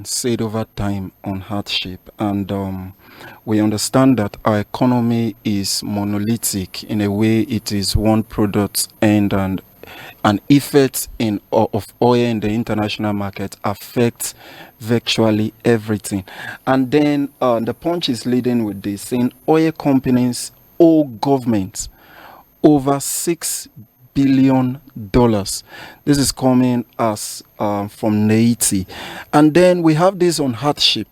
said over time on hardship, and we understand that our economy is monolithic in a way. It is one product, and an effect of oil in the international market affects virtually everything. And then the punch is leading with this, saying oil companies owe government over $6 billion. This is coming as from Haiti. And then we have this on hardship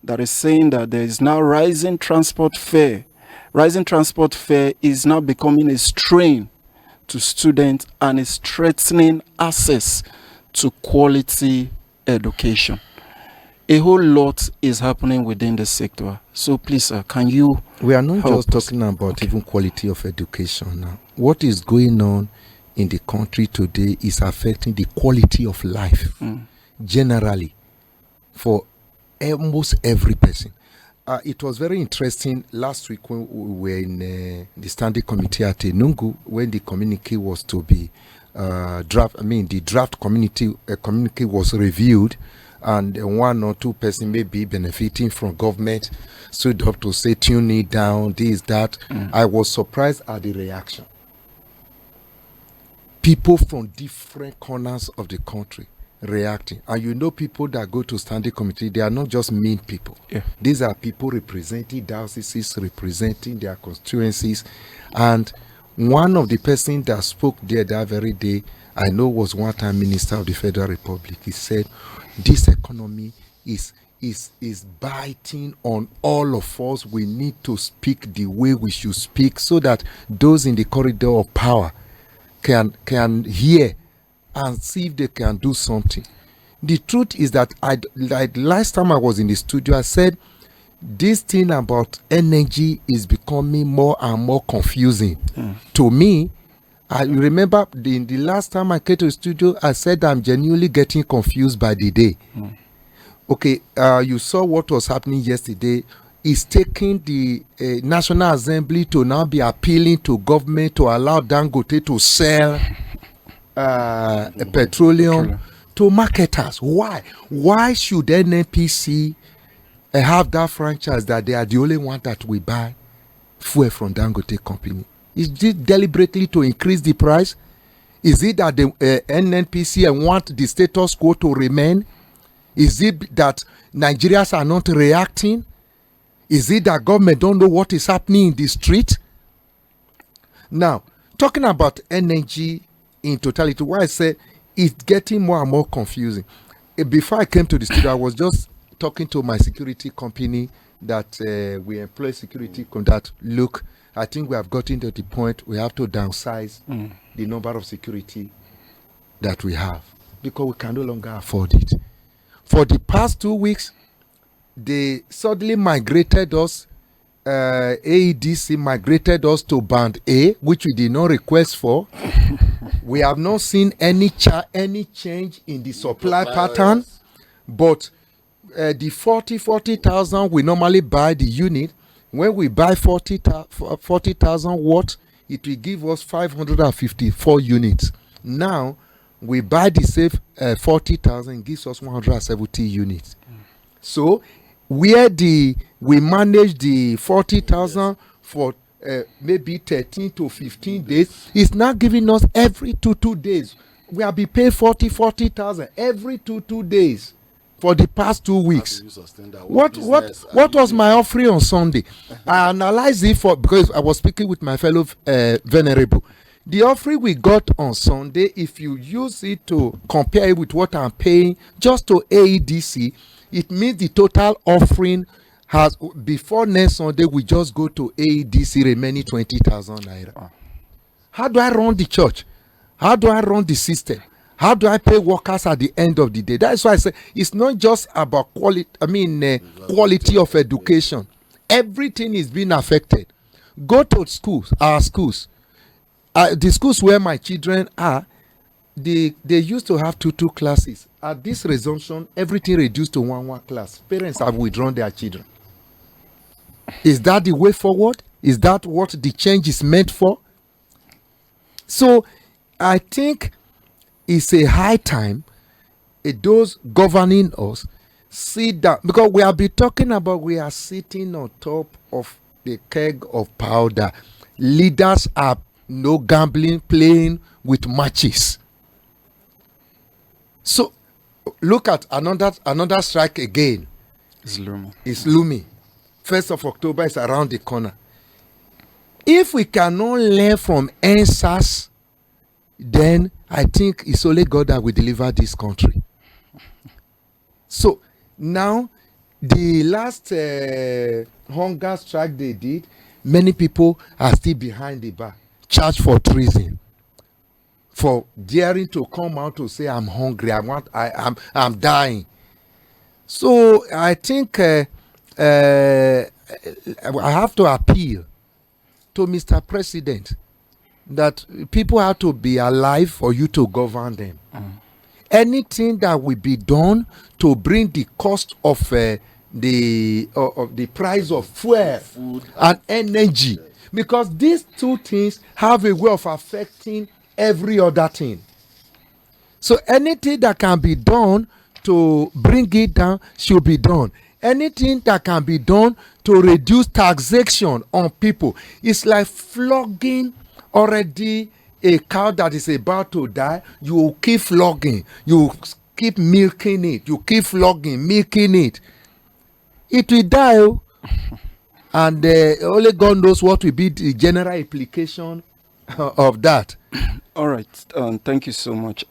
that is saying that there is now rising transport fare. Rising transport fare is now becoming a strain to students and is threatening access to quality education. A whole lot is happening within the sector. So please, sir, can you We are not help just us? talking about Okay. even quality of education now. What is going on in the country today is affecting the quality of life generally for almost every person. It was very interesting last week when we were in the standing committee at Enungu when the communique was to be the draft communique was reviewed, and one or two person may be benefiting from government stood up to say tune it down, this, that. I was surprised at the reaction. People from different corners of the country reacting. And you know, people that go to standing committee, they are not just mean people. Yeah. These are people representing dioceses, representing their constituencies. And one of the persons that spoke there that very day, I know was one time Minister of the Federal Republic. He said, this economy is biting on all of us. We need to speak the way we should speak so that those in the corridor of power can hear and see if they can do something. The truth is that like last time I was in the studio, I said this thing about energy is becoming more and more confusing. To me, I remember the last time I came to the studio, I said I'm genuinely getting confused by the day. Okay, you saw what was happening yesterday. It's taking the National Assembly to now be appealing to government to allow Dangote to sell petroleum to marketers. Why? Why should NNPC have that franchise that they are the only one that will buy fuel from Dangote company? Is it deliberately to increase the price? Is it that the NNPC want the status quo to remain? Is it that Nigerians are not reacting? Is it that government don't know what is happening in the street? Now, talking about energy in totality, why I say it's getting more and more confusing. Before I came to the studio, I was just talking to my security company that we employ security that look, I think we have gotten to the point we have to downsize the number of security that we have because we can no longer afford it. For the past 2 weeks, they suddenly migrated us, AEDC migrated us to band A, which we did not request for. We have not seen any change in the supply pattern, but the 40,000 we normally buy the unit. When we buy 40,000 watts, it will give us 554 units. Now, we buy the safe 40,000, gives us 170 units. So, where we manage the 40,000 for maybe 13 to 15 days, it's now giving us every two days. We have been paying 40,000 every two days for the past 2 weeks. What was my offering on Sunday? I analyzed it because I was speaking with my fellow venerable. The offering we got on Sunday, if you use it to compare it with what I'm paying just to AEDC, it means the total offering has, before next Sunday, we just go to AEDC remaining 20,000 naira. How do I run the church? How do I run the system? How do I pay workers at the end of the day? That's why I say it's not just about quality. Quality of education. Everything is being affected. Go to schools, our schools. The schools where my children are, they used to have two classes. At this resumption, everything reduced to one class. Parents have withdrawn their children. Is that the way forward? Is that what the change is meant for? So, I think it's a high time those governing us sit down, because we have been talking about we are sitting on top of the keg of powder. Leaders are no gambling, playing with matches. So look at another strike again. It's looming. 1st of October is around the corner. If we cannot learn from answers, then I think it's only God that will deliver this country. So now, the last hunger strike they did, many people are still behind the bar, charged for treason, for daring to come out to say, I'm hungry, I'm dying. So I think I have to appeal to Mr. President that people have to be alive for you to govern them. Anything that will be done to bring the cost of the price of fuel, food, and energy, because these two things have a way of affecting every other thing. So anything that can be done to bring it down should be done. Anything that can be done to reduce taxation on people. It's like flogging already a cow that is about to die. You keep flogging, you keep milking it, you keep flogging, milking it. It will die, and only God knows what will be the general implication of that. All right. Thank you so much,